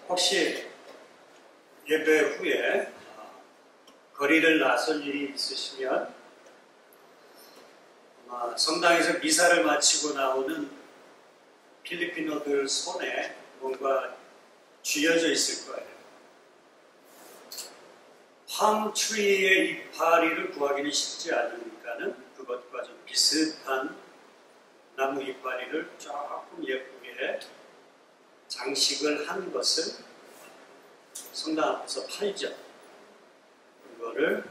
혹시 예배 후에 거리를 나설 일이 있으시면 성당에서 미사를 마치고 나오는 필리핀어들 손에 뭔가 쥐어져 있을 거예요. 팜트리의 이파리를 구하기는 쉽지 않으니까는 그것과 좀 비슷한 나무 이파리를 조금 예쁘게 장식을 한 것을 성당 앞에서 팔죠. 그거를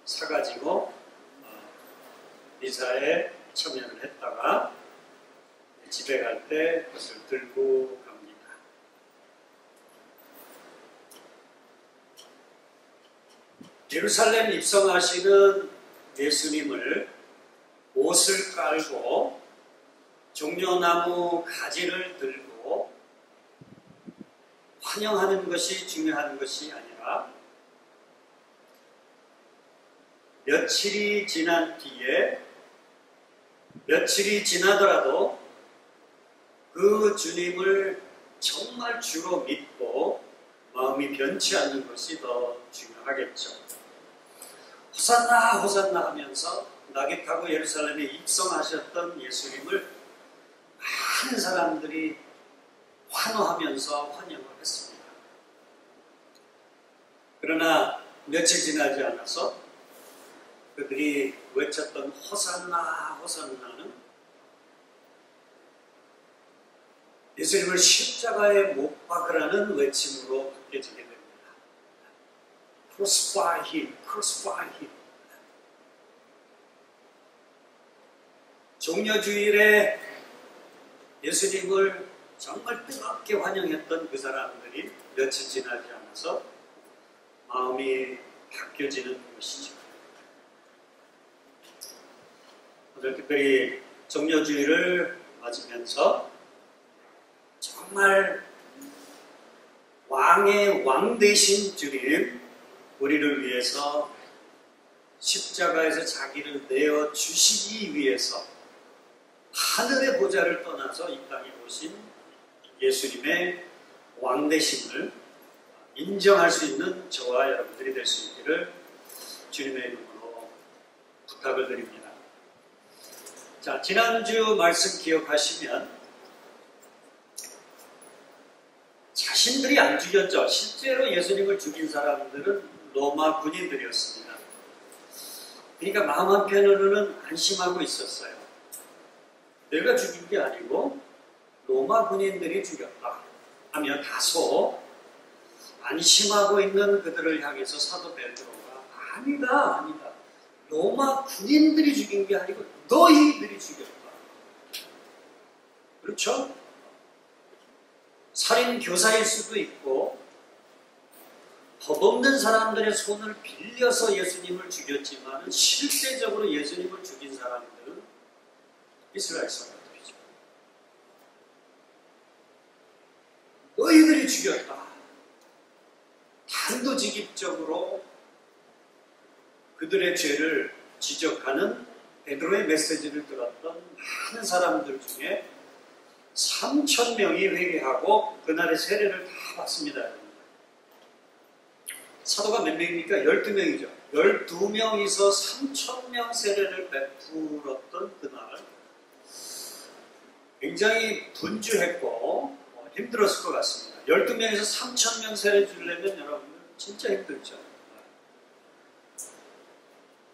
사가지고 미사에 참여를 했다가 집에 갈 때 그것을 들고 갑니다. 예루살렘 입성하시는 예수님을 옷을 깔고 종려나무 가지를 들고 환영하는 것이 중요한 것이 아니라 며칠이 지난 뒤에 며칠이 지나더라도 그 주님을 정말 주로 믿고 마음이 변치 않는 것이 더 중요하겠죠. 호산나 호산나 하면서 낙이 타고 예루살렘에 입성하셨던 예수님을 많은 사람들이 환호하면서 환영을 했습니다. 그러나 며칠 지나지 않아서 그들이 외쳤던 호산나 호산나는 예수님을 십자가에 못 박으라는 외침으로 바뀌어지게 됩니다. Crucify him, crucify him. 종려주일에 예수님을 정말 뜨겁게 환영했던 그 사람들이 며칠 지나지 않아서 마음이 바뀌어지는 것이죠. 오늘 특별히 종려주일을 맞으면서 정말 왕의 왕 되신 주님, 우리를 위해서 십자가에서 자기를 내어 주시기 위해서 하늘의 보좌를 떠나서 이 땅에 오신 예수님의 왕 되심을 인정할 수 있는 저와 여러분들이 될 수 있기를 주님의 이름으로 부탁을 드립니다. 자, 지난주 말씀 기억하시면 자신들이 안 죽였죠. 실제로 예수님을 죽인 사람들은 로마 군인들이었습니다. 그러니까 마음 한편으로는 안심하고 있었어요. 내가 죽인 게 아니고 로마 군인들이 죽였다 하며 다소 안심하고 있는 그들을 향해서 사도 베드로가 아니다. 로마 군인들이 죽인 게 아니고 너희들이 죽였다. 그렇죠? 살인 교사일 수도 있고 법 없는 사람들의 손을 빌려서 예수님을 죽였지만 실제적으로 예수님을 죽인 사람들은 이스라엘 사람들이죠. 너희들이 죽였다. 단도직입적으로 그들의 죄를 지적하는 베드로의 메시지를 들었던 많은 사람들 중에 3,000명이 회개하고 그날의 세례를 다 받습니다. 사도가 몇 명입니까? 12명이죠. 12명이서 3,000명 세례를 베풀었던 그날 굉장히 분주했고 힘들었을 것 같습니다. 12명에서 3,000명 세례 주려면 여러분들 진짜 힘들죠.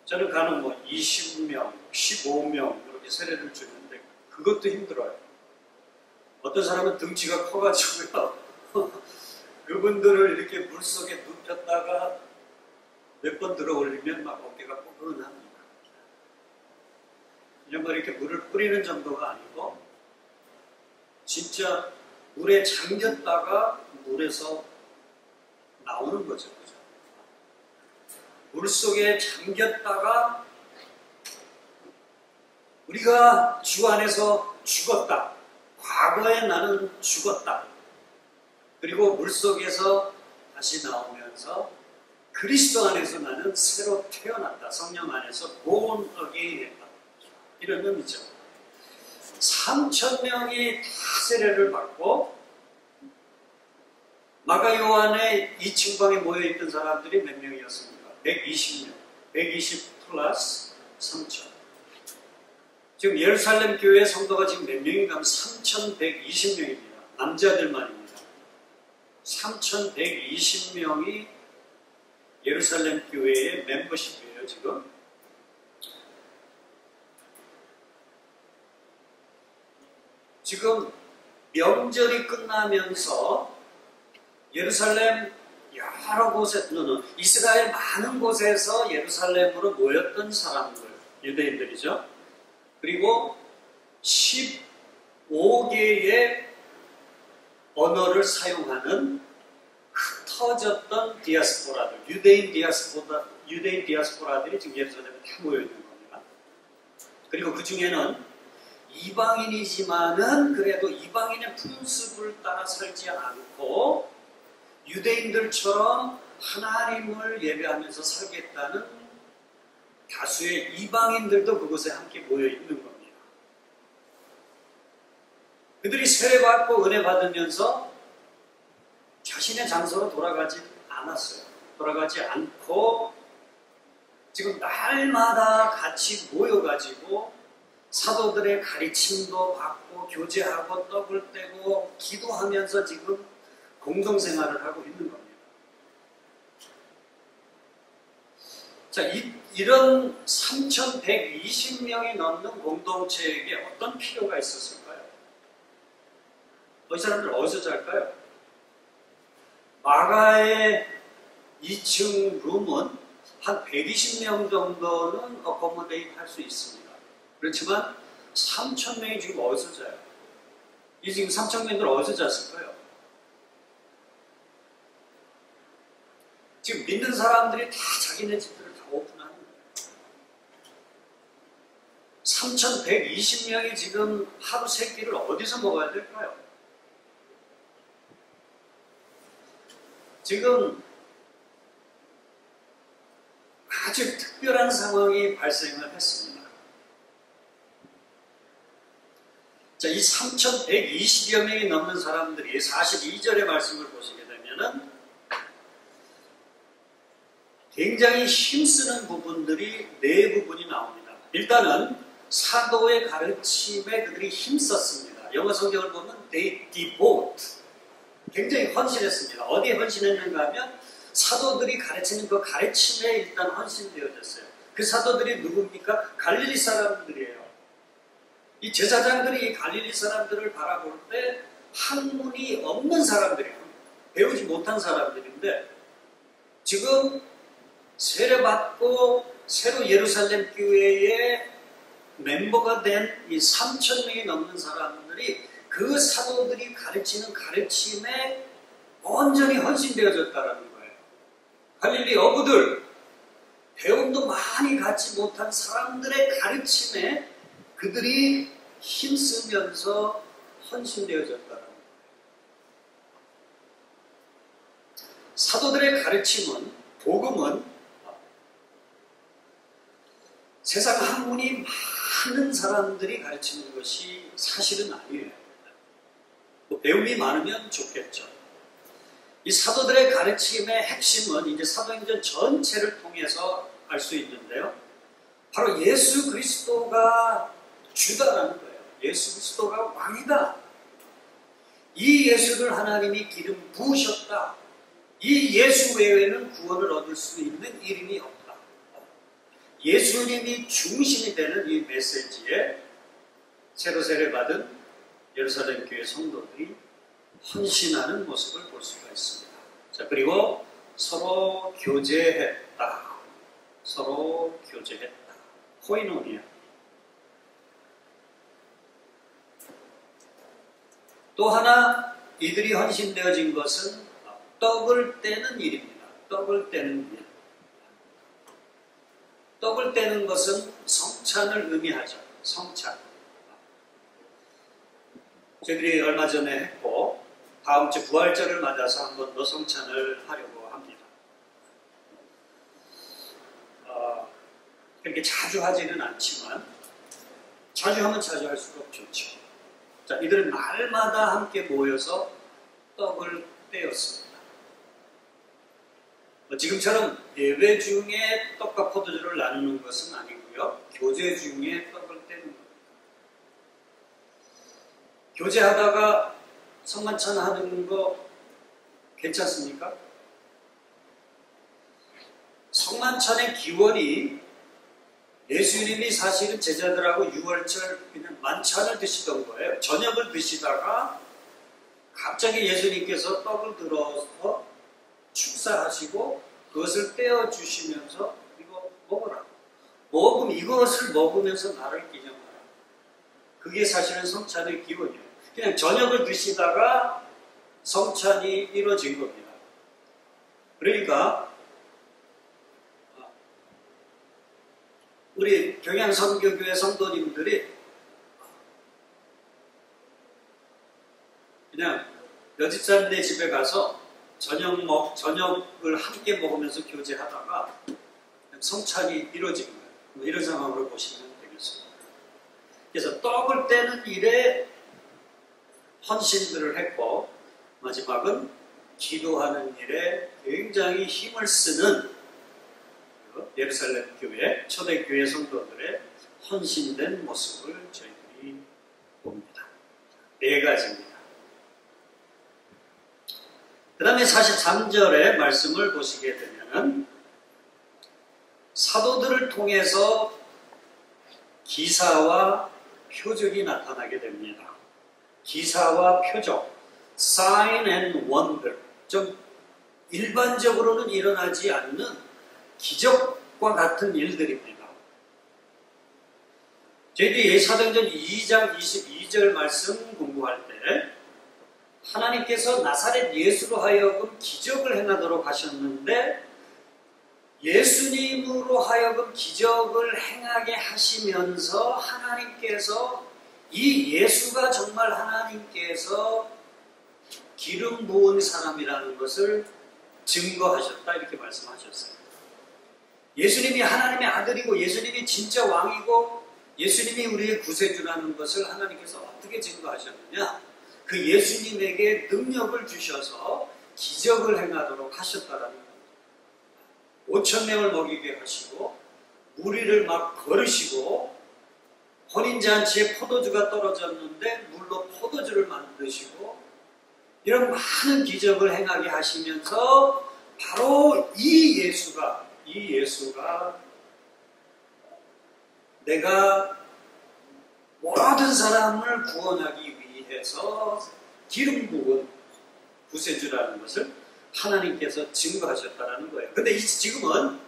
저는 간혹 20명, 15명 그렇게 세례를 주는데 그것도 힘들어요. 어떤 사람은 등치가 커가지고요. 그분들을 이렇게 물속에 눕혔다가 몇 번 들어 올리면 막 어깨가 뻐근합니다. 그냥 이렇게 물을 뿌리는 정도가 아니고 진짜 물에 잠겼다가 물에서 나오는 거죠. 그죠? 물속에 잠겼다가 우리가 주 안에서 죽었다. 과거에 나는 죽었다. 그리고 물속에서 다시 나오면서 그리스도 안에서 나는 새로 태어났다. 성령 안에서 born again 했다. 이런 의미죠. 3,000명이 다 세례를 받고 마가 요한의 2층 방에 모여있던 사람들이 몇 명이었습니까? 120명. 120 플러스 3천. 지금 예루살렘 교회 성도가 지금 몇 명인가 하면 3,120명입니다. 남자들만입니다. 3,120명이 예루살렘 교회의 멤버십이에요, 지금. 지금 명절이 끝나면서 예루살렘 여러 곳에, 이스라엘 많은 곳에서 예루살렘으로 모였던 사람들, 유대인들이죠. 그리고 15개의 언어를 사용하는 흩어졌던 디아스포라들, 유대인 디아스포라들이 지금 예루살렘에 다 모여 있는 겁니다. 그리고 그 중에는 이방인이지만은 그래도 이방인의 풍습을 따라 살지 않고 유대인들처럼 하나님을 예배하면서 살겠다는 다수의 이방인들도 그곳에 함께 모여 있는 겁니다. 그들이 세례받고 은혜 받으면서 자신의 장소로 돌아가지 않았어요. 돌아가지 않고 지금 날마다 같이 모여가지고 사도들의 가르침도 받고 교제하고 떡을 떼고 기도하면서 지금 공동생활을 하고 있는 겁니다. 자, 이런 3,120명이 넘는 공동체에게 어떤 필요가 있었을까요? 이 사람들 어디서 잘까요? 마가의 2층 룸은 한 120명 정도는 어코모데이트 할 수 있습니다. 그렇지만 3,000명이 지금 어디서 자요? 이 지금 3,000명들 어디서 잤을까요? 지금 믿는 사람들이 다 자기네 집들을 다 오픈하는 거예요. 3,120명이 지금 하루 세 끼를 어디서 먹어야 될까요? 지금 아주 특별한 상황이 발생을 했습니다. 자, 이 3,120여 명이 넘는 사람들이 42절의 말씀을 보시게 되면은 굉장히 힘쓰는 부분들이 네 부분이 나옵니다. 일단은 사도의 가르침에 그들이 힘썼습니다. 영어 성경을 보면 they devote, 굉장히 헌신했습니다. 어디에 헌신했는가 하면 사도들이 가르치는 그 가르침에 일단 헌신되어졌어요. 그 사도들이 누굽니까? 갈릴리 사람들이에요. 이 제사장들이 이 갈릴리 사람들을 바라볼 때 학문이 없는 사람들이에요. 배우지 못한 사람들인데 지금 세례받고 새로 예루살렘 교회의 멤버가 된 이 3,000명이 넘는 사람들이 그 사도들이 가르치는 가르침에 온전히 헌신되어졌다는 거예요. 갈릴리 어부들, 배움도 많이 갖지 못한 사람들의 가르침에 그들이 힘쓰면서 헌신되어졌다는 거예요. 사도들의 가르침은, 복음은 세상 학문이 많은 사람들이 가르치는 것이 사실은 아니에요. 배움이 많으면 좋겠죠. 이 사도들의 가르침의 핵심은 이제 사도행전 전체를 통해서 알 수 있는데요. 바로 예수 그리스도가 주다라는 거예요. 예수 그리스도가 왕이다. 이 예수를 하나님이 기름 부으셨다. 이 예수 외에는 구원을 얻을 수 있는 이름이 없다. 예수님이 중심이 되는 이 메시지에 새로 세례받은 예루살렘 교회 성도들이 헌신하는 모습을 볼 수가 있습니다. 자, 그리고 서로 교제했다. 서로 교제했다. 코이노니아. 또 하나 이들이 헌신되어진 것은 떡을 떼는 일입니다. 떡을 떼는 일. 떡을 떼는 것은 성찬을 의미하죠. 성찬. 저희들이 얼마 전에 했고 다음 주 부활절을 맞아서 한 번 더 성찬을 하려고 합니다. 그렇게 자주 하지는 않지만 자주 하면 자주 할수록 좋죠. 자, 이들은 날마다 함께 모여서 떡을 떼었습니다. 지금처럼 예배 중에 떡과 포도주를 나누는 것은 아니고요. 교제 중에 떡을 떼는 겁니다. 교제하다가 성만찬 하는 거 괜찮습니까? 성만찬의 기원이 예수님이 사실은 제자들하고 유월절 그냥 만찬을 드시던 거예요. 저녁을 드시다가 갑자기 예수님께서 떡을 들어서 축사하시고 그것을 떼어주시면서 이거 먹어라. 이것을 먹으면서 나를 기념하라. 그게 사실은 성찬의 기원이에요. 그냥 저녁을 드시다가 성찬이 이루어진 겁니다. 그러니까 우리 경양선교교회 성도님들이 그냥 여집사님네 집에 가서 저녁을 함께 먹으면서 교제하다가 성찬이 이루어진 거예요. 뭐 이런 상황으로 보시면 되겠습니다. 그래서 떡을 떼는 일에 헌신들을 했고 마지막은 기도하는 일에 굉장히 힘을 쓰는 예루살렘 교회, 초대교회 성도들의 헌신된 모습을 저희들이 봅니다. 네 가지입니다. 그 다음에 43절의 말씀을 보시게 되면 사도들을 통해서 기사와 표적이 나타나게 됩니다. 기사와 표적, sign and wonder. 좀 일반적으로는 일어나지 않는 기적과 같은 일들입니다. 저희들이 사도행전 2장 22절 말씀 공부할 때 하나님께서 나사렛 예수로 하여금 기적을 행하도록 하셨는데 예수님으로 하여금 기적을 행하게 하시면서 하나님께서 이 예수가 정말 하나님께서 기름 부은 사람이라는 것을 증거하셨다 이렇게 말씀하셨어요. 예수님이 하나님의 아들이고 예수님이 진짜 왕이고 예수님이 우리의 구세주라는 것을 하나님께서 어떻게 증거하셨느냐? 그 예수님에게 능력을 주셔서 기적을 행하도록 하셨다라는 겁니다. 5,000명을 먹이게 하시고 무리를 막 걸으시고 혼인잔치에 포도주가 떨어졌는데 물로 포도주를 만드시고 이런 많은 기적을 행하게 하시면서 바로 이 예수가 내가 모든 사람을 구원하기 위해서 기름 부은 구세주라는 것을 하나님께서 증거하셨다는 거예요. 근데 지금은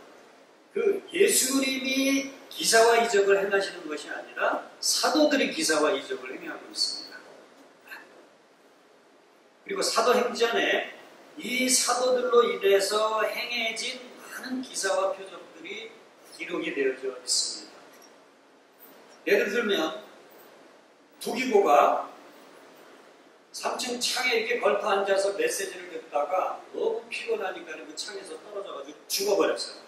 그 예수님이 기사와 이적을 행하시는 것이 아니라 사도들이 기사와 이적을 행하고 있습니다. 그리고 사도행전에 이 사도들로 인해서 행해진 많은 기사와 표적들이 기록이 되어져 있습니다. 예를 들면 두기고가 3층 창에 이렇게 걸터 앉아서 메시지를 듣다가 너무 피곤하니까 그 창에서 떨어져가지고 죽어버렸어요.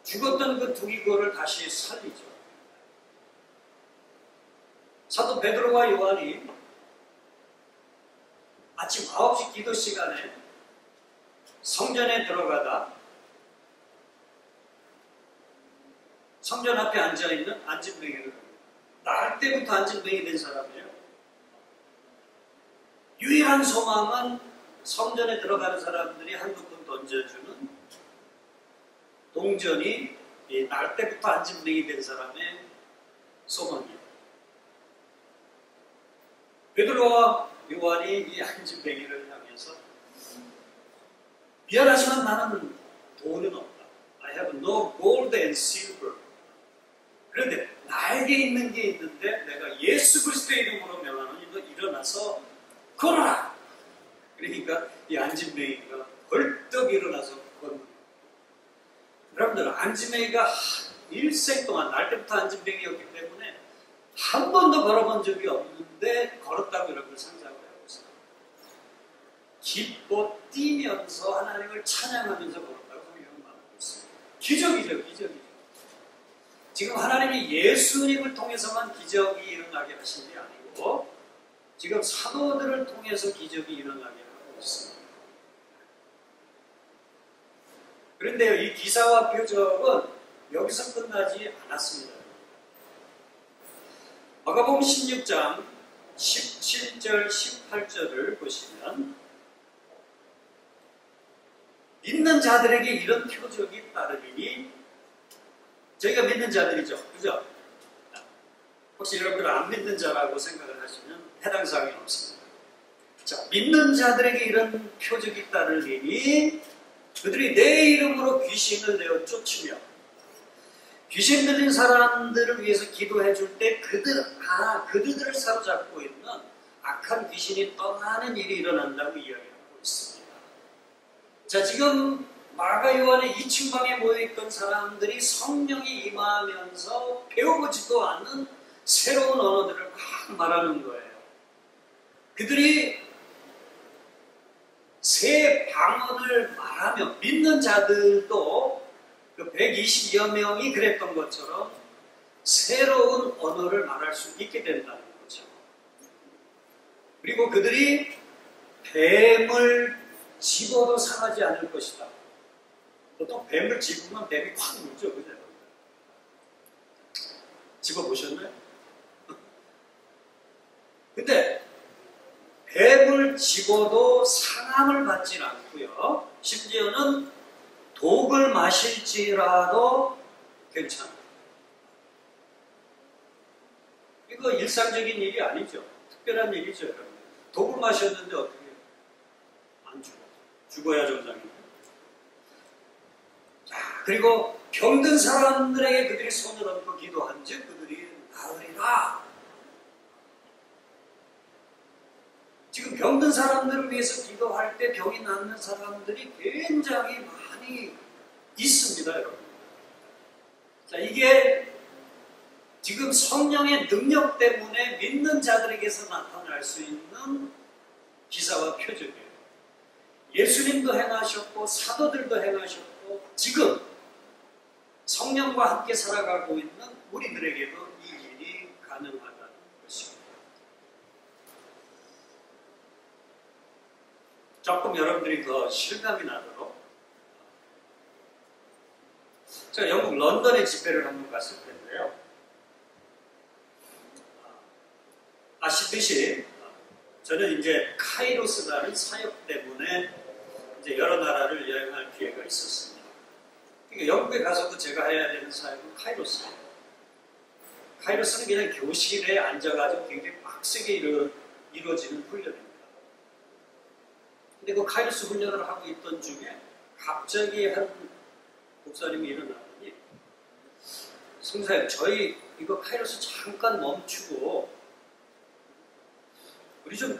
죽었던 그 두기고를 다시 살리죠. 사도 베드로와 요한이 아침 9시 기도 시간에 성전에 들어가다 성전 앞에 앉아있는 안진뱅이를 날 때부터 안진뱅이 된 사람이에요. 유일한 소망은 성전에 들어가는 사람들이 한두 푼 던져주는 동전이 날 때부터 안진뱅이 된 사람의 소망이에요. 베드로와 요한이 이 안진뱅이를 향해서 미안하지만 나는 돈은 없다. I have no gold and silver. 그런데 나에게 있는 게 있는데 내가 예수 그리스도의 이름으로 명하노니 너 일어나서 걸어라. 그러니까 이 안진뱅이가 벌떡 일어나서 걷는. 여러분들 안진뱅이가 일생 동안 날 때부터 안진뱅이였기 때문에 한 번도 걸어본 적이 없는데 걸었다고 여러분 상상을 해보세요. 기뻐 뛰면서 하나님을 찬양하면서 걸었다고 성경은 말하고 있습니다. 기적이죠, 기적이죠. 지금 하나님이 예수님을 통해서만 기적이 일어나게 하신 게 아니고 지금 사도들을 통해서 기적이 일어나게 하고 있습니다. 그런데요, 이 기사와 표적은 여기서 끝나지 않았습니다. 마가복음 16장 17절, 18절을 보시면 믿는 자들에게 이런 표적이 따르리니, 저희가 믿는 자들이죠. 그죠? 혹시 여러분들 안 믿는 자라고 생각을 하시면 해당 사항이 없습니다. 자, 믿는 자들에게 이런 표적이 따르리니 그들이 내 이름으로 귀신을 내어 쫓으며, 귀신 들린 사람들을 위해서 기도해 줄 때 그들을 사로잡고 있는 악한 귀신이 떠나는 일이 일어난다고 이야기하고 있습니다. 자, 지금 마가 요한의 2층 방에 모여있던 사람들이 성령이 임하면서 배워보지도 않은 새로운 언어들을 막 말하는 거예요. 그들이 새 방언을 말하며, 믿는 자들도 그 120여 명이 그랬던 것처럼 새로운 언어를 말할 수 있게 된다는 거죠. 그리고 그들이 뱀을 집어도 상하지 않을 것이다. 보통 뱀을 집으면 뱀이 확 물죠, 그죠? 집어보셨나요? 근데 뱀을 집어도 상함을 받지 않고요, 심지어는 독을 마실지라도 괜찮아요. 이거 일상적인 일이 아니죠. 특별한 일이죠, 여러분. 독을 마셨는데 어떻게 해요? 안 죽어. 죽어야 정상입니다. 자, 그리고 병든 사람들에게 그들이 손을 얹고 기도한즉 그들이 나으리라. 지금 병든 사람들을 위해서 기도할 때 병이 낫는 사람들이 굉장히 많이 있습니다, 여러분. 자, 이게 지금 성령의 능력 때문에 믿는 자들에게서 나타날 수 있는 기사와 표적이에요. 예수님도 행하셨고 사도들도 행하셨고 지금 성령과 함께 살아가고 있는 우리들에게도 이 일이 가능하다는 것입니다. 조금 여러분들이 더 실감이 나도록, 제가 영국 런던에 집회를 한번 갔을 텐데요, 아시듯이 저는 이제 카이로스라는 사역 때문에 이제 여러 나라를 여행할 기회가 있었습니다. 그러니까 영국에 가서도 제가 해야 되는 사역은 카이로스예요. 카이로스는 그냥 교실에 앉아가지고 굉장히 빡세게 이루어지는 훈련입니다. 근데 그 카이로스 훈련을 하고 있던 중에 갑자기 한 목사님이 일어나더니, 성사님, 저희 이거 카이로스 잠깐 멈추고 우리 좀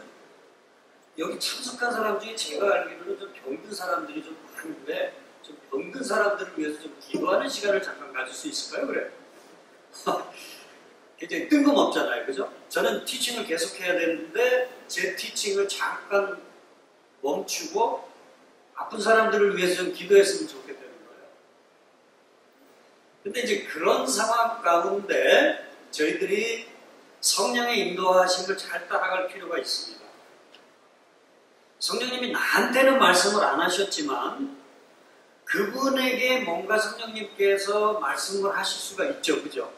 여기 참석한 사람 중에 제가 알기로는 좀 병든 사람들이 좀 많은데 좀 병든 사람들을 위해서 좀 기도하는 시간을 잠깐 가질 수 있을까요? 그래. 굉장히 뜬금없잖아요, 그죠? 저는 티칭을 계속해야 되는데 제 티칭을 잠깐 멈추고 아픈 사람들을 위해서 좀 기도했으면 좋겠다는 거예요. 근데 이제 그런 상황 가운데 저희들이 성령의 인도하심을 잘 따라갈 필요가 있습니다. 성령님이 나한테는 말씀을 안 하셨지만 그분에게 뭔가 성령님께서 말씀을 하실 수가 있죠, 그죠?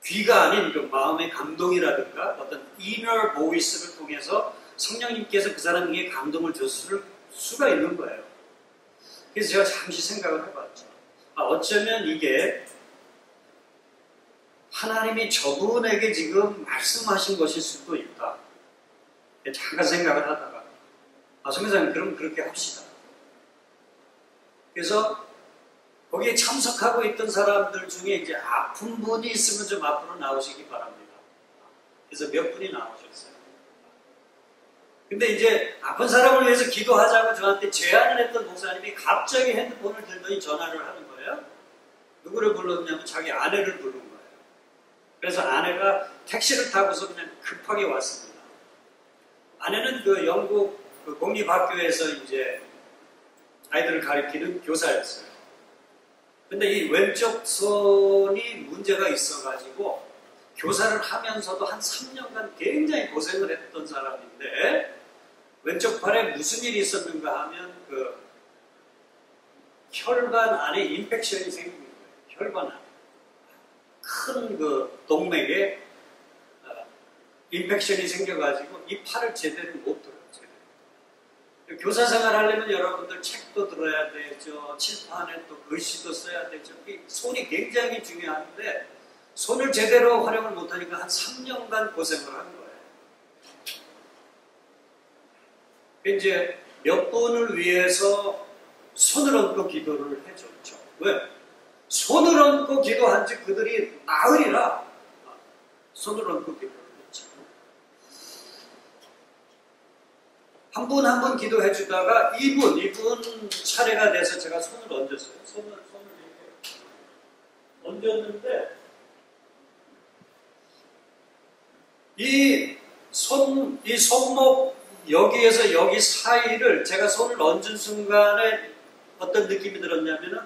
귀가 아닌 그 마음의 감동이라든가 어떤 inner voice를 통해서 성령님께서 그 사람에게 감동을 줬을 수가 있는 거예요. 그래서 제가 잠시 생각을 해봤죠. 어쩌면 이게 하나님이 저분에게 지금 말씀하신 것일 수도 있다. 잠깐 생각을 하다가 성교사님, 그럼 그렇게 합시다. 그래서 거기에 참석하고 있던 사람들 중에 이제 아픈 분이 있으면 좀 앞으로 나오시기 바랍니다. 그래서 몇 분이 나오셨어요. 근데 이제 아픈 사람을 위해서 기도하자고 저한테 제안을 했던 목사님이 갑자기 핸드폰을 들더니 전화를 하는 거예요. 누구를 불렀냐면 자기 아내를 부른 거예요. 그래서 아내가 택시를 타고서 그냥 급하게 왔습니다. 아내는 그 영국 그 공립학교에서 이제 아이들을 가르치는 교사였어요. 근데 이 왼쪽 손이 문제가 있어가지고 교사를 하면서도 한 3년간 굉장히 고생을 했던 사람인데 왼쪽 팔에 무슨 일이 있었는가 하면 그 혈관 안에 인펙션이 생기는 거예요. 혈관 안에. 큰 그 동맥에 인펙션이 생겨가지고 이 팔을 제대로 못 들어요. 제대로. 교사 생활 하려면 여러분들 책도 들어야 되죠. 칠판에 또 글씨도 써야 되죠. 이 손이 굉장히 중요한데 손을 제대로 활용을 못하니까 한 3년간 고생을 하는 거예요. 이제 몇 분을 위해서 손을 얹고 기도를 해줬죠. 왜? 손을 얹고 기도한 지 그들이 나으리라 손을 얹고 기도를 했죠. 한 분 한 분 기도해 주다가 이분 차례가 돼서 제가 손을 얹었어요. 손을 이렇게 얹었는데 이 손목 여기에서 여기 사이를 제가 손을 얹은 순간에 어떤 느낌이 들었냐면은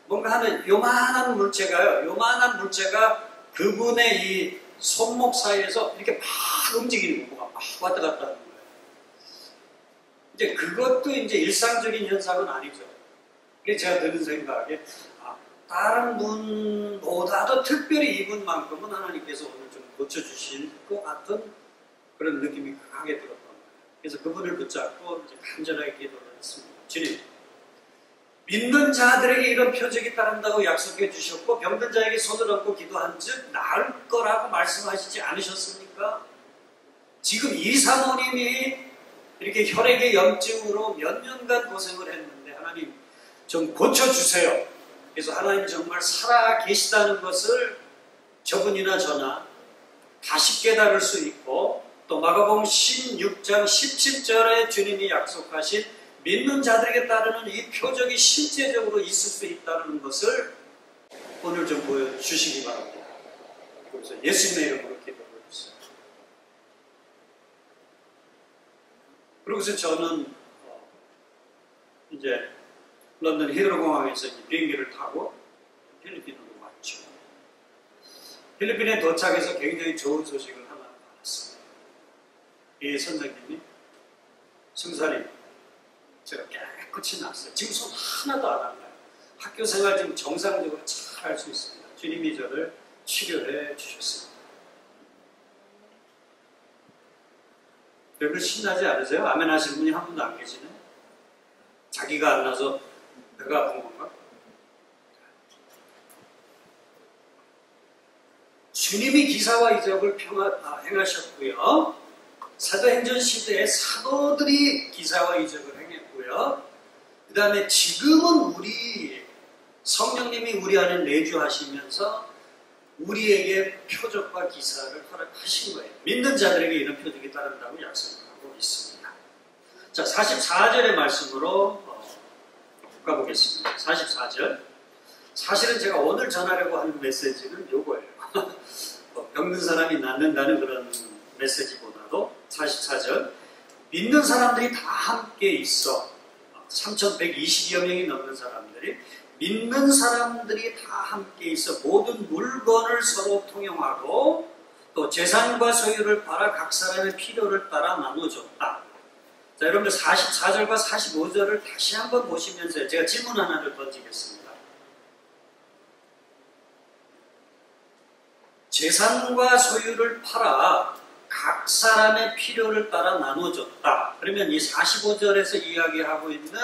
뭔가 하는 요만한 물체가요. 요만한 물체가 그분의 이 손목 사이에서 이렇게 막 움직이는 거가 막 왔다 갔다 하는 거예요. 이제 그것도 이제 일상적인 현상은 아니죠. 그게 제가 드는 생각에 다른 분보다도 특별히 이분만큼은 하나님께서 오늘 좀 고쳐주실 것 같은 그런 느낌이 강하게 들었던 거예요. 그래서 그분을 붙잡고 이제 간절하게 기도를 했습니다. 주님, 믿는 자들에게 이런 표적이 따른다고 약속해 주셨고 병든 자에게 손을 얹고 기도한 즉 나을 거라고 말씀하시지 않으셨습니까? 지금 이 사모님이 이렇게 혈액의 염증으로 몇 년간 고생을 했는데 하나님 좀 고쳐주세요. 그래서 하나님 정말 살아 계시다는 것을 저분이나 저나 다시 깨달을 수 있고 또 마가복음 16장 17절에 주님이 약속하신 믿는 자들에게 따르는 이 표적이 실제적으로 있을 수 있다는 것을 오늘 좀 보여주시기 바랍니다. 그래서 예수님의 이름으로 기도를 해주세요. 그러고서 저는 이제 런던 히드로 공항에서 비행기를 타고 필리핀으로 왔죠. 필리핀에 도착해서 굉장히 좋은 소식을 하나 받았습니다. 이 선생님이 승사님 제가 깨끗이 났어요. 지금 손 하나도 안 한 거예요. 학교 생활 지금 정상적으로 잘 할 수 있습니다. 주님이 저를 치료해 주셨습니다. 여러분 신나지 않으세요? 아멘 하시는 분이 한 분도 안 계시네. 자기가 안 나서 배가 아픈 건가? 주님이 기사와 이적을 행하셨고요. 사도행전 시대에 사도들이 기사와 이적을 행했고요. 그 다음에 지금은 우리 성령님이 우리 안에 내주하시면서 우리에게 표적과 기사를 허락하신 거예요. 믿는 자들에게 이런 표적이 따른다고 약속하고 있습니다. 자, 44절의 말씀으로 가보겠습니다. 44절. 사실은 제가 오늘 전하려고 하는 메시지는 요거예요. 병든 사람이 낫는다는 그런 메시지보다도 44절. 믿는 사람들이 다 함께 있어. 3,120여 명이 넘는 사람들이 믿는 사람들이 다 함께 있어 모든 물건을 서로 통용하고 또 재산과 소유를 팔아 각 사람의 필요를 따라 나눠줬다. 자, 여러분들 44절과 45절을 다시 한번 보시면서 제가 질문 하나를 던지겠습니다. 재산과 소유를 팔아 각 사람의 필요를 따라 나눠줬다. 그러면 이 45절에서 이야기하고 있는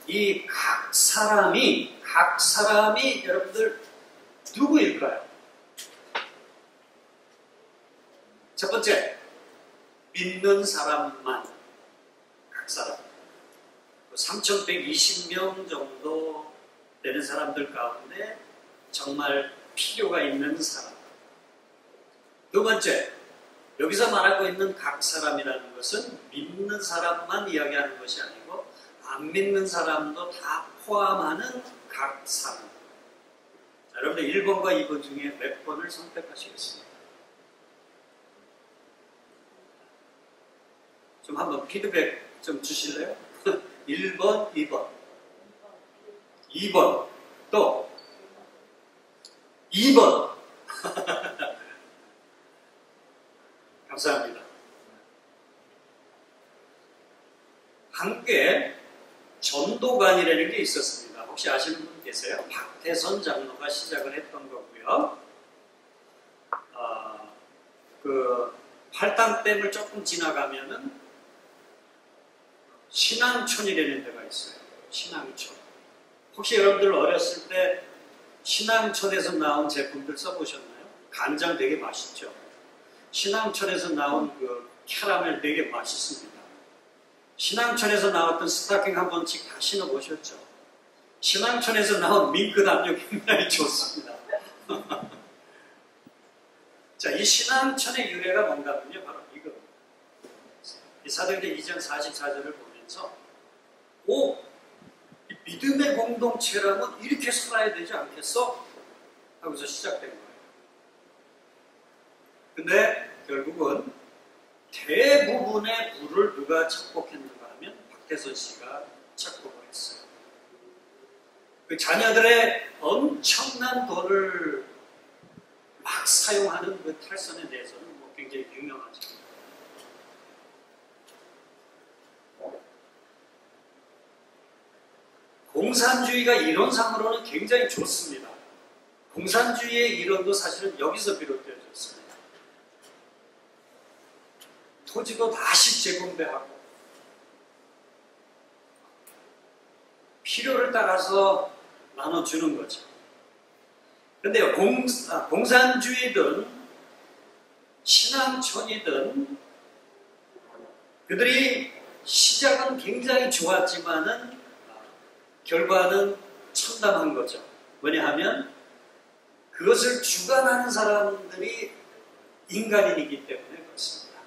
이 각 사람이 여러분들 누구일까요? 첫 번째, 믿는 사람만. 각 사람. 3,120명 정도 되는 사람들 가운데 정말 필요가 있는 사람. 두 번째, 여기서 말하고 있는 각 사람이라는 것은 믿는 사람만 이야기하는 것이 아니고 안 믿는 사람도 다 포함하는 각 사람. 자, 여러분들 1번과 2번 중에 몇 번을 선택하시겠습니까? 좀 한번 피드백 좀 주실래요? 1번, 2번. 2번. 또 2번. 감사합니다. 한국에 전도관이라는 게 있었습니다. 혹시 아시는 분 계세요? 박태선 장로가 시작을 했던 거고요. 그 팔당댐을 조금 지나가면은 신앙촌이라는 데가 있어요. 신앙촌. 혹시 여러분들 어렸을 때 신앙촌에서 나온 제품들 써보셨나요? 간장 되게 맛있죠. 신앙촌에서 나온 그 캐러멜 되게 맛있습니다. 신앙촌에서 나왔던 스타킹 한 번씩 다 신어보셨죠? 신앙촌에서 나온 밍크 담요 굉장히 좋습니다. 자, 이 신앙촌의 유래가 뭔가면요, 바로 이거. 이 사도행전 2장 44절을 보면서, 이 믿음의 공동체라면 이렇게 살아야 되지 않겠어? 하고서 시작된 거예요. 근데 결국은 대부분의 부를 누가 착복했는가 하면 박태선 씨가 착복을 했어요. 그 자녀들의 엄청난 돈을 막 사용하는 그 탈선에 대해서는 뭐 굉장히 유명하죠. 공산주의가 이론상으로는 굉장히 좋습니다. 공산주의의 이론도 사실은 여기서 비롯되어졌습니다. 토지도 다시 재분배하고 필요를 따라서 나눠주는 거죠. 그런데요, 공산주의든 신앙촌이든 그들이 시작은 굉장히 좋았지만은 결과는 참담한 거죠. 왜냐하면 그것을 주관하는 사람들이 인간인이기 때문에 그렇습니다.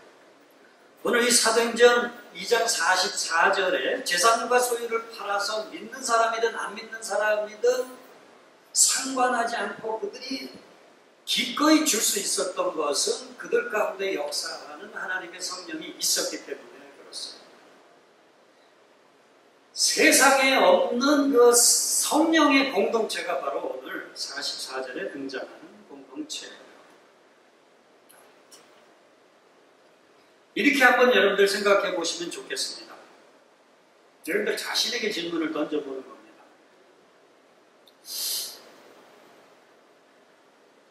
오늘 이 사도행전 2장 44절에 재산과 소유를 팔아서 믿는 사람이든 안 믿는 사람이든 상관하지 않고 그들이 기꺼이 줄 수 있었던 것은 그들 가운데 역사하는 하나님의 성령이 있었기 때문에 그렇습니다. 세상에 없는 그 성령의 공동체가 바로 오늘 44절에 등장하는 공동체예요. 이렇게 한번 여러분들 생각해 보시면 좋겠습니다. 여러분들 자신에게 질문을 던져보는 겁니다.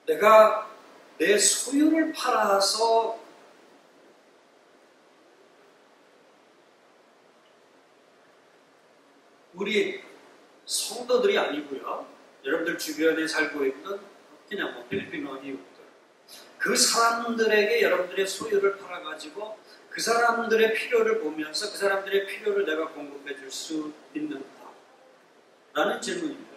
내가 내 소유를 팔아서 우리 성도들이 아니고요. 여러분들 주변에 살고 있는 그냥 뭐 필리핀어니들 그 사람들에게 여러분들의 소유를 팔아가지고 그 사람들의 필요를 보면서 그 사람들의 필요를 내가 공급해 줄 수 있는가? 라는 질문입니다.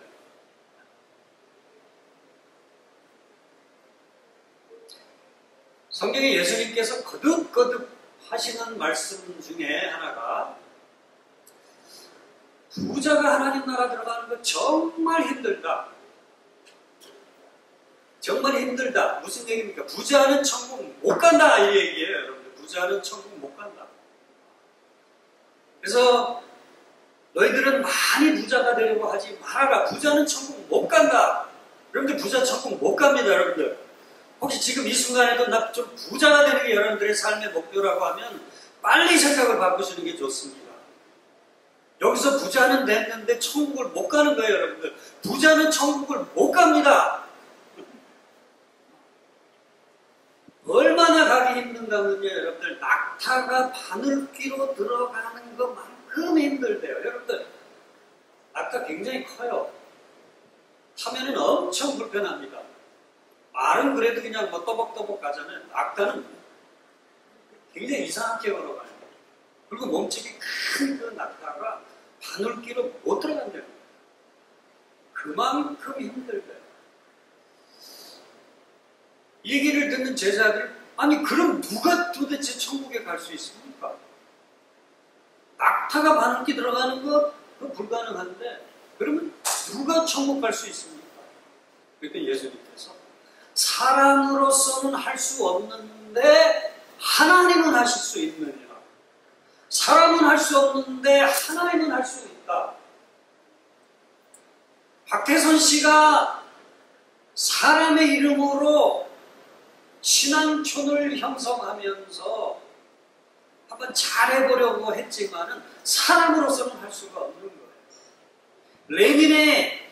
성경에 예수님께서 거듭거듭 하시는 말씀 중에 하나가 부자가 하나님 나라 들어가는 거 정말 힘들다. 정말 힘들다. 무슨 얘기입니까? 부자는 천국 못 간다 이 얘기예요. 여러분들. 부자는 천국 못 간다. 그래서 너희들은 많이 부자가 되려고 하지 말아라. 부자는 천국 못 간다. 여러분들 부자 천국 못 갑니다. 여러분들. 혹시 지금 이 순간에도 나 좀 부자가 되는 게 여러분들의 삶의 목표라고 하면 빨리 생각을 바꾸시는 게 좋습니다. 여기서 부자는 됐는데 천국을 못 가는 거예요, 여러분들. 부자는 천국을 못 갑니다. 얼마나 가기 힘든가면요, 여러분들. 낙타가 바늘귀로 들어가는 것만큼 힘들대요. 여러분들, 낙타 굉장히 커요. 타면은 엄청 불편합니다. 말은 그래도 그냥 뭐 떠벅떠벅 가잖아요. 낙타는 굉장히 이상하게 걸어가요. 그리고 몸집이 큰 그 낙타가 바늘귀로 못 들어간대요. 그만큼 힘들대요. 이 얘기를 듣는 제자들, 아니 그럼 누가 도대체 천국에 갈 수 있습니까? 낙타가 바늘귀 들어가는 거 그거 불가능한데 그러면 누가 천국 갈 수 있습니까? 그러니까 예수님께서 사람으로서는 할 수 없는데 하나님은 하실 수 있느니라. 사람은 할 수 없는데 하나님은 할 수 있다. 박태선 씨가 사람의 이름으로 신앙촌을 형성하면서 한번 잘해보려고 했지만은 사람으로서는 할 수가 없는 거예요. 레닌의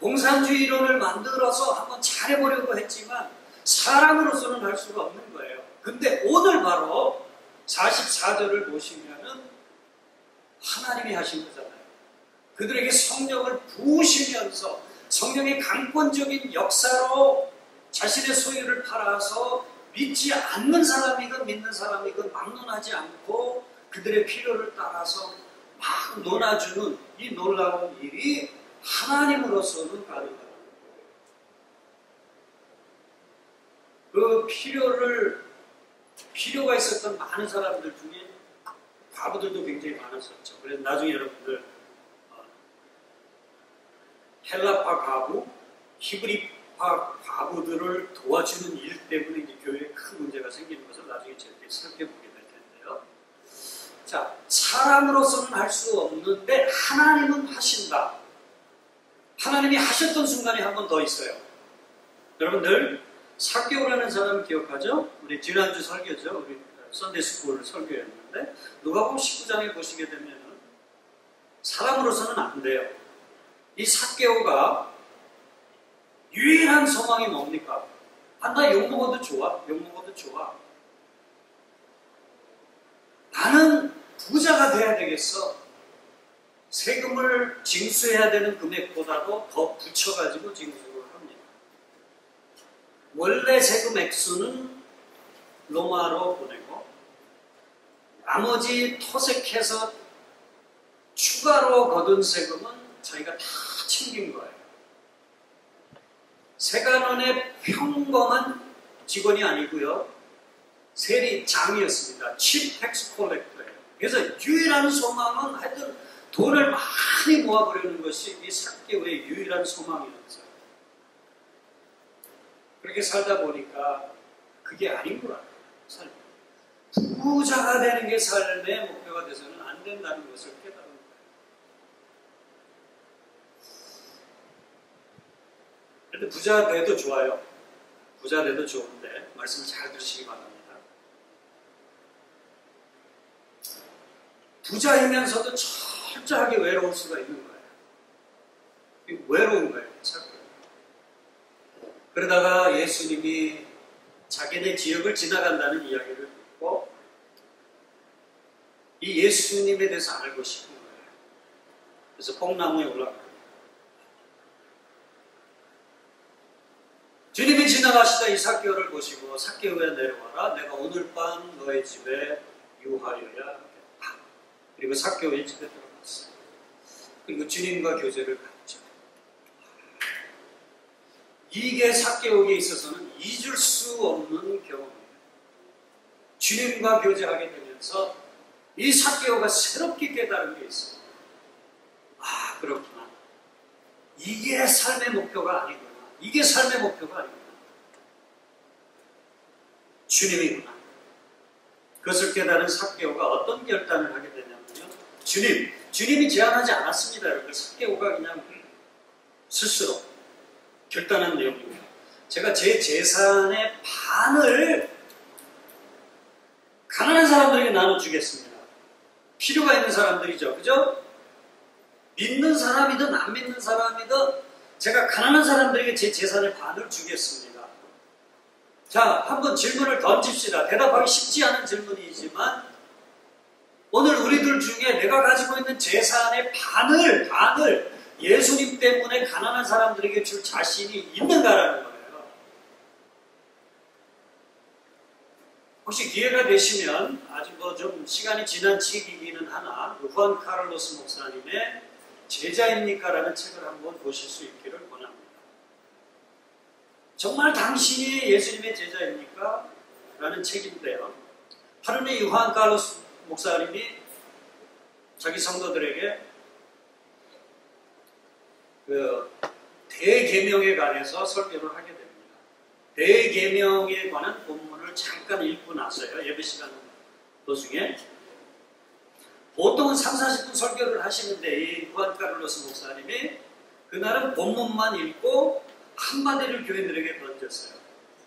공산주의 이론을 만들어서 한번 잘해보려고 했지만 사람으로서는 할 수가 없는 거예요. 근데 오늘 바로 44절을 보시면은 하나님이 하신 거잖아요. 그들에게 성령을 부으시면서 성령의 강권적인 역사로 자신의 소유를 팔아서 믿지 않는 사람이건 믿는 사람이건 막론하지 않고 그들의 필요를 따라서 막 논아주는 이 놀라운 일이 하나님으로서는 가능하다는 거예요. 그 필요가 있었던 많은 사람들 중에 과부들도 굉장히 많았었죠. 그래서 나중에 여러분들 헬라파 과부, 히브리파 과부들을 도와주는 일 때문에 이제 교회에 큰 문제가 생기는 것을 나중에 저희들이 살펴보게 될 텐데요. 자, 사람으로서는 할 수 없는데 하나님은 하신다. 하나님이 하셨던 순간이 한 번 더 있어요. 여러분들 삭개오라는 사람 기억하죠? 우리 지난주 설교죠. 우리 선데이스쿨 설교였는데 누가복음 19장에 보시게 되면 사람으로서는 안 돼요. 이 삭개오가 유일한 소망이 뭡니까? 나 욕먹어도 좋아. 욕먹어도 좋아. 나는 부자가 돼야 되겠어. 세금을 징수해야 되는 금액보다도 더 붙여가지고 징수를 합니다. 원래 세금 액수는 로마로 보내고 나머지 토색해서 추가로 거둔 세금은 자기가 다 챙긴 거예요. 세관원의 평범한 직원이 아니고요. 세리장이었습니다. 칩 텍스 콜렉터예요. 그래서 유일한 소망은 하여튼 돈을 많이 모아보려는 것이 이 삭개오의 유일한 소망이었어요. 그렇게 살다 보니까 그게 아닌 것 같아요. 부자가 되는 게 삶의 목표가 돼서는 안 된다는 것을 깨달은 거예요. 그런데 부자 돼도 좋아요. 부자 돼도 좋은데 말씀을 잘 들으시기 바랍니다. 부자이면서도 철저하게 외로울 수가 있는 거예요. 외로운 거예요. 자꾸. 그러다가 예수님이 자기네 지역을 지나간다는 이야기를 듣고 이 예수님에 대해서 알고 싶은 거예요. 그래서 뽕나무에 올라가요. 주님이 지나가시다 이 삭개오를 보시고 삭개오에 내려와라. 내가 오늘 밤 너의 집에 유하여야 하겠다. 그리고 삭개오의 집에 들어갔어요. 그리고 주님과 교제를 갖죠. 이게 삭개오에 있어서는 잊을 수 없는 경험이에요. 주님과 교제하게 되면서 이 삭개오가 새롭게 깨달은 게 있어요. 아, 그렇구나. 이게 삶의 목표가 아니구나. 이게 삶의 목표가 아니구나. 주님이구나. 그것을 깨달은 삭개오가 어떤 결단을 하게 되냐면요. 주님이 제안하지 않았습니다. 여러분. 삭개오가 그냥 스스로 결단한 내용입니다. 제가 제 재산의 반을 가난한 사람들에게 나눠주겠습니다. 필요가 있는 사람들이죠. 그죠? 믿는 사람이든 안 믿는 사람이든 제가 가난한 사람들에게 제 재산의 반을 주겠습니다. 자, 한번 질문을 던집시다. 대답하기 쉽지 않은 질문이지만 오늘 우리들 중에 내가 가지고 있는 재산의 반을 예수님 때문에 가난한 사람들에게 줄 자신이 있는가라는 거예요. 혹시 기회가 되시면 아직 뭐 좀 시간이 지난 책이기는 하나 후안 카를로스 목사님의 제자입니까? 라는 책을 한번 보실 수 있기를 권합니다. 정말 당신이 예수님의 제자입니까? 라는 책인데요. 하루는 후안 카를로스 목사님이 자기 성도들에게 그 대계명에 관해서 설교를 하게 됩니다. 대계명에 관한 본문을 잠깐 읽고 나서요. 예배 시간 도중에 보통은 3-40분 설교를 하시는데 이 후안 카를로스 목사님이 그날은 본문만 읽고 한마디를 교인들에게 던졌어요.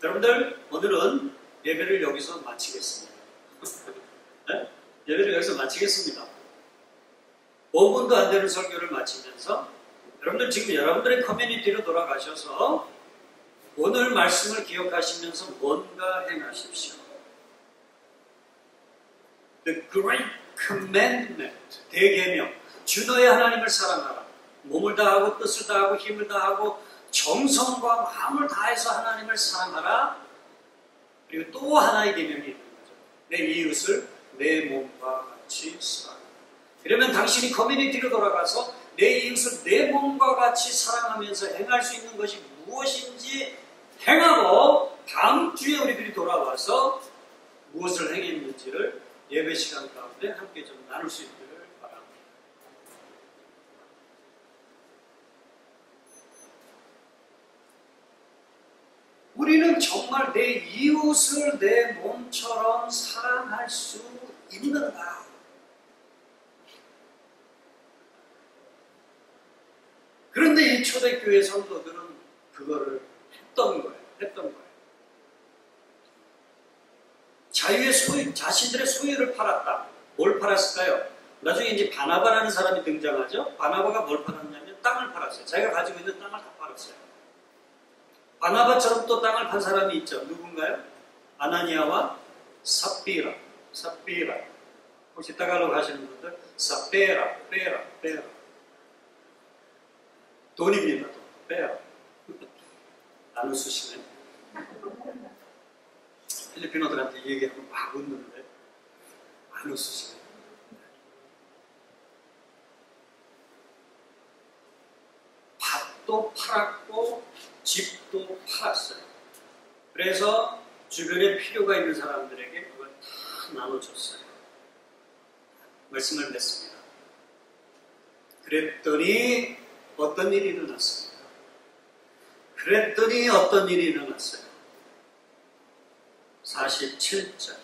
여러분들 오늘은 예배를 여기서 마치겠습니다. 네? 예배를 여기서 마치겠습니다. 5분도 안 되는 설교를 마치면서 여러분들 지금 여러분들의 커뮤니티로 돌아가셔서 오늘 말씀을 기억하시면서 뭔가 행하십시오. The Great Commandment, 대계명. 주 너의 하나님을 사랑하라. 몸을 다하고 뜻을 다하고 힘을 다하고 정성과 마음을 다해서 하나님을 사랑하라. 그리고 또 하나의 계명이 있는 거죠. 내 이웃을 내 몸과 같이 사랑하라. 그러면 당신이 커뮤니티로 돌아가서 내 이웃을 내 몸과 같이 사랑하면서 행할 수 있는 것이 무엇인지 행하고 다음 주에 우리들이 돌아와서 무엇을 행했는지를 예배 시간 가운데 함께 좀 나눌 수 있기를 바랍니다. 우리는 정말 내 이웃을 내 몸처럼 사랑할 수 있는가? 그런데 이 초대교회 성도들은 그거를 했던 거예요. 자유의 소유, 자신들의 소유를 팔았다. 뭘 팔았을까요? 나중에 이제 바나바라는 사람이 등장하죠. 바나바가 뭘 팔았냐면 땅을 팔았어요. 자기가 가지고 있는 땅을 다 팔았어요. 바나바처럼 또 땅을 판 사람이 있죠. 누군가요? 아나니아와 삽비라. 혹시 따갈로 가시는 분들 삽베라, 빼라. 돈입니다. 돈. 빼라. 안 웃으시네. 필리핀어들한테 얘기하면 막 웃는데 안 웃으시네. 밭도 팔았고 집도 팔았어요. 그래서 주변에 필요가 있는 사람들에게 그걸 다 나눠줬어요. 말씀을 맺습니다. 그랬더니 어떤 일이 일어났습니다. 47절.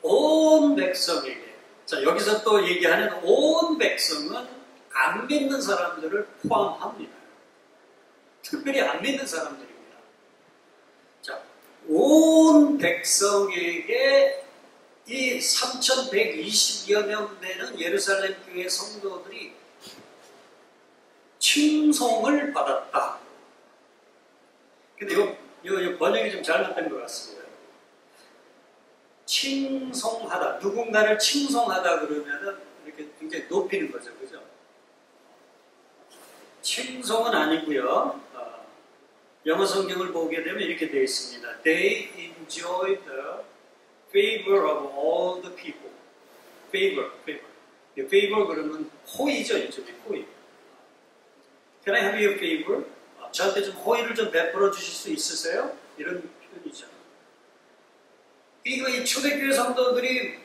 온 백성에게. 자, 여기서 또 얘기하는 온 백성은 안 믿는 사람들을 포함합니다. 특별히 안 믿는 사람들입니다. 자, 온 백성에게 이 3,120여 명 되는 예루살렘 교회 성도들이 칭송을 받았다. 근데 이 번역이 좀 잘못된 것 같습니다. 칭송하다. 누군가를 칭송하다 그러면은 이렇게 굉장히 높이는 거죠. 그죠? 칭송은 아니고요. 영어 성경을 보게 되면 이렇게 되어 있습니다. They enjoy the favor of all the people. favor. favor 그러면 호의죠. 이쪽에 호의. Can I have your favor? 저한테 좀 호의를 좀 베풀어 주실 수 있으세요? 이런 표현이죠. 이 초대교회 성도들이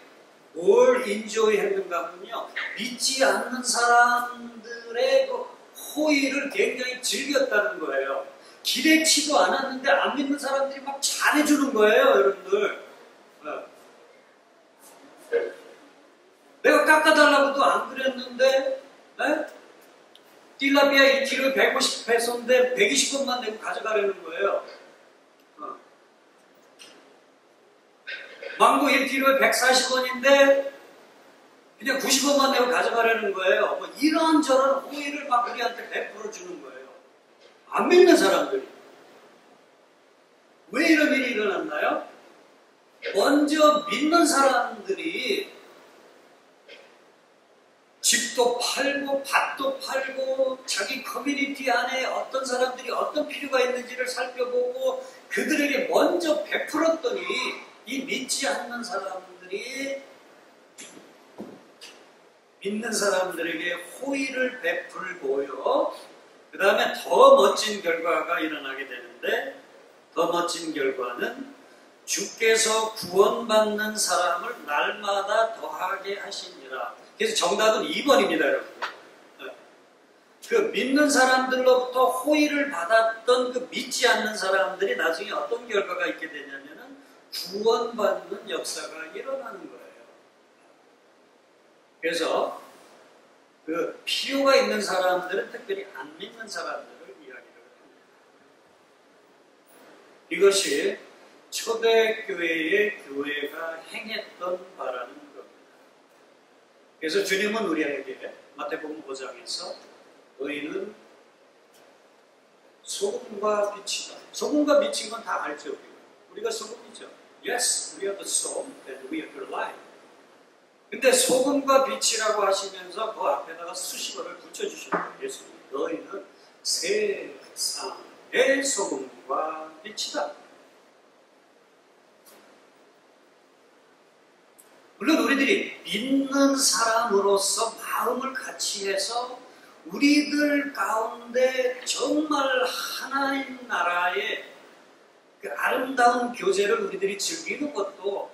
뭘 인조이 했는가 하면요. 믿지 않는 사람들의 그 호의를 굉장히 즐겼다는 거예요. 기대치도 않았는데 안 믿는 사람들이 막 잘해주는 거예요, 여러분들. 내가 깎아달라고도 안 그랬는데, 딜라비아 1kg 150페소인데 120원만 내고 가져가려는 거예요. 망고 1kg에 140원인데 그냥 90원만 내고 가져가려는 거예요. 뭐 이런저런 호의를 막 우리한테 베풀어 주는 거예요. 안 믿는 사람들이. 왜 이런 일이 일어났나요? 먼저 믿는 사람들이 집도 팔고 밭도 팔고 자기 커뮤니티 안에 어떤 사람들이 어떤 필요가 있는지를 살펴보고 그들에게 먼저 베풀었더니 이 믿지 않는 사람들이 믿는 사람들에게 호의를 베풀고요. 그 다음에 더 멋진 결과가 일어나게 되는데 더 멋진 결과는 주께서 구원받는 사람을 날마다 더하게 하시니라. 그래서 정답은 2번입니다, 여러분. 그 믿는 사람들로부터 호의를 받았던 그 믿지 않는 사람들이 나중에 어떤 결과가 있게 되냐면은 구원받는 역사가 일어나는 거예요. 그래서 그 필요가 있는 사람들은 특별히 안 믿는 사람들을 이야기를 합니다. 이것이 초대교회의 교회가 행했던 바라는 겁니다. 그래서 주님은 우리에게 마태복음 5장에서 너희는 소금과 빛이다. 소금과 빛인 건 다 알죠. 우리가 소금이죠. Yes, we are the salt and we are the light. 근데 소금과 빛이라고 하시면서 그 앞에다가 수식어를 붙여주시는 거예요. 예수님, 너희는 세상의 소금과 빛이다. 물론 우리들이 믿는 사람으로서 마음을 같이 해서 우리들 가운데 정말 하나님 나라의 그 아름다운 교제를 우리들이 즐기는 것도,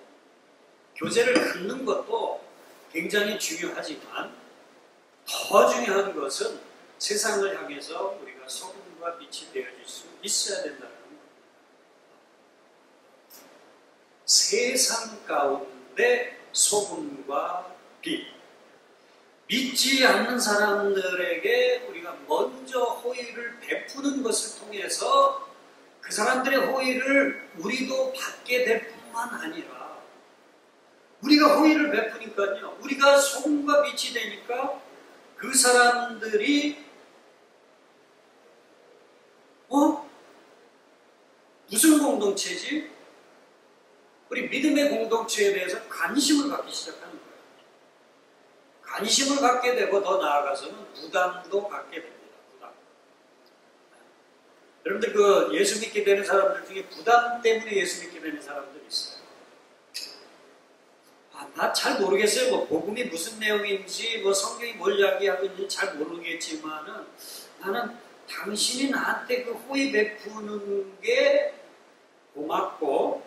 교제를 갖는 것도 굉장히 중요하지만 더 중요한 것은 세상을 향해서 우리가 소금과 빛이 되어질 수 있어야 된다는 겁니다. 세상 가운데 소금과 빛. 믿지 않는 사람들에게 우리가 먼저 호의를 베푸는 것을 통해서 그 사람들의 호의를 우리도 받게 될 뿐만 아니라 우리가 호의를 베푸니까요, 우리가 소금과 빛이 되니까 그 사람들이 무슨 공동체지? 우리 믿음의 공동체에 대해서 관심을 갖기 시작하는 거예요. 관심을 갖게 되고 더 나아가서는 부담도 갖게 됩니다. 부담. 여러분들 그 예수 믿게 되는 사람들 중에 부담 때문에 예수 믿게 되는 사람들이 있어요. 나 잘 모르겠어요. 뭐 복음이 무슨 내용인지, 뭐 성경이 뭘 이야기하고 있는지 잘 모르겠지만은 나는 당신이 나한테 그 호의 베푸는 게 고맙고,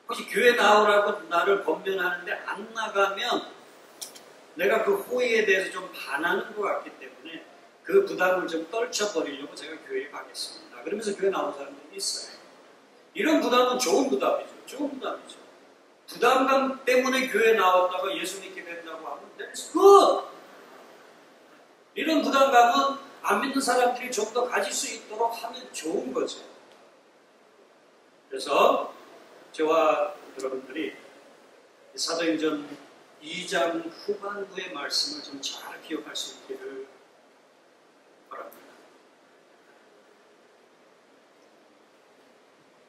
혹시 교회 나오라고 나를 권면하는데 안 나가면 내가 그 호의에 대해서 좀 반하는 것 같기 때문에 그 부담을 좀 떨쳐버리려고 제가 교회에 가겠습니다. 그러면서 교회 나오는 사람들이 있어요. 이런 부담은 좋은 부담이죠. 좋은 부담이죠. 부담감 때문에 교회 나왔다가 예수 믿게 된다고 하면 that's good! 이런 부담감은 안 믿는 사람들이 좀 더 가질 수 있도록 하면 좋은 거죠. 그래서 저와 여러분들이 사도행전 2장 후반부의 말씀을 좀 잘 기억할 수 있기를 바랍니다.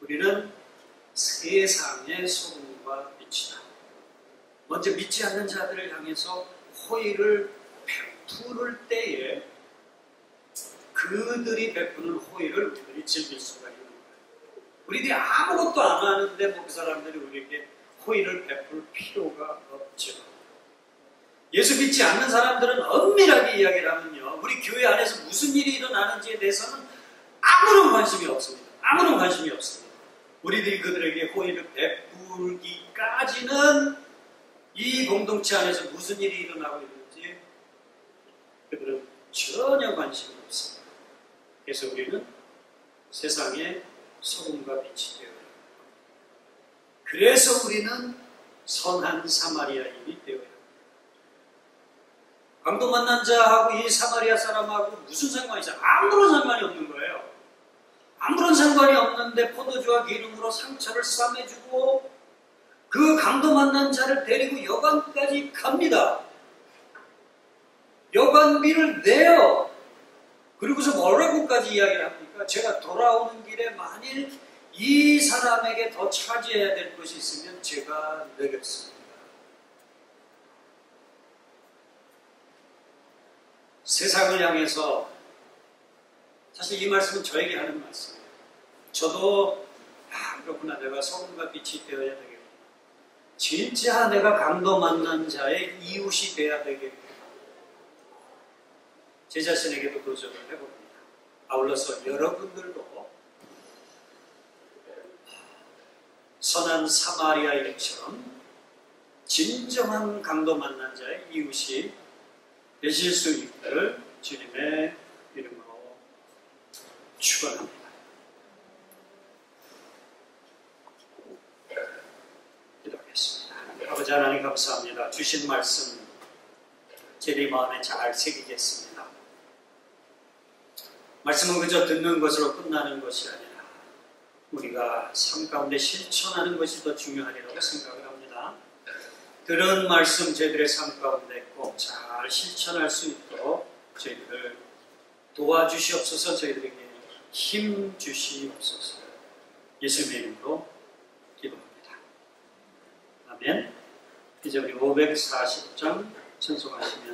우리는 세상의 소금과 빛이다. 먼저 믿지 않는 자들을 향해서 호의를 베풀 때에 그들이 베푸는 호의를 우리들이 즐길 수가 있는 거예요. 우리들이 아무것도 안 하는데 뭐 그 사람들이 우리에게 호의를 베풀 필요가 없죠. 예수 믿지 않는 사람들은 엄밀하게 이야기를 하면요, 우리 교회 안에서 무슨 일이 일어나는지에 대해서는 아무런 관심이 없습니다. 아무런 관심이 없습니다. 우리들이 그들에게 호의를 베풀기까지는 이 공동체 안에서 무슨 일이 일어나고 있는지 그들은 전혀 관심이 없습니다. 그래서 우리는 세상에 소금과 빛이 되어야 합니다. 그래서 우리는 선한 사마리아인이 되어야 합니다. 강도 만난 자하고 이 사마리아 사람하고 무슨 상관이 있어요? 아무런 상관이 없는 거예요. 아무런 상관이 없는데 포도주와 기름으로 상처를 싸매주고 그 강도 만난 자를 데리고 여관까지 갑니다. 여관비를 내요. 그리고서 뭐라고까지 이야기를 합니까? 제가 돌아오는 길에 만일 이 사람에게 더 차지해야 될 것이 있으면 제가 내겠습니다. 세상을 향해서, 사실 이 말씀은 저에게 하는 말씀이에요. 저도 그렇구나, 내가 소금과 빛이 되어야 되겠구나. 진짜 내가 강도 만난 자의 이웃이 되어야 되겠구나. 제 자신에게도 도전을 해봅니다. 아울러서 여러분들도 선한 사마리아인처럼 진정한 강도 만난 자의 이웃이 되실 수 있기를 주님의 이름으로 축원합니다. 기도하겠습니다. 아버지 하나님 감사합니다. 주신 말씀 제 마음에 잘 새기겠습니다. 말씀은 그저 듣는 것으로 끝나는 것이 아니라 우리가 삶 가운데 실천하는 것이 더 중요하리라고 생각을 합니다. 그런 말씀 저희들의 삶 가운데 꼭 잘 실천할 수 있도록 저희들을 도와주시옵소서. 저희들에게 힘 주시옵소서. 예수님의 이름으로 기도합니다. 아멘. 이제 우리 540장 찬송하시면서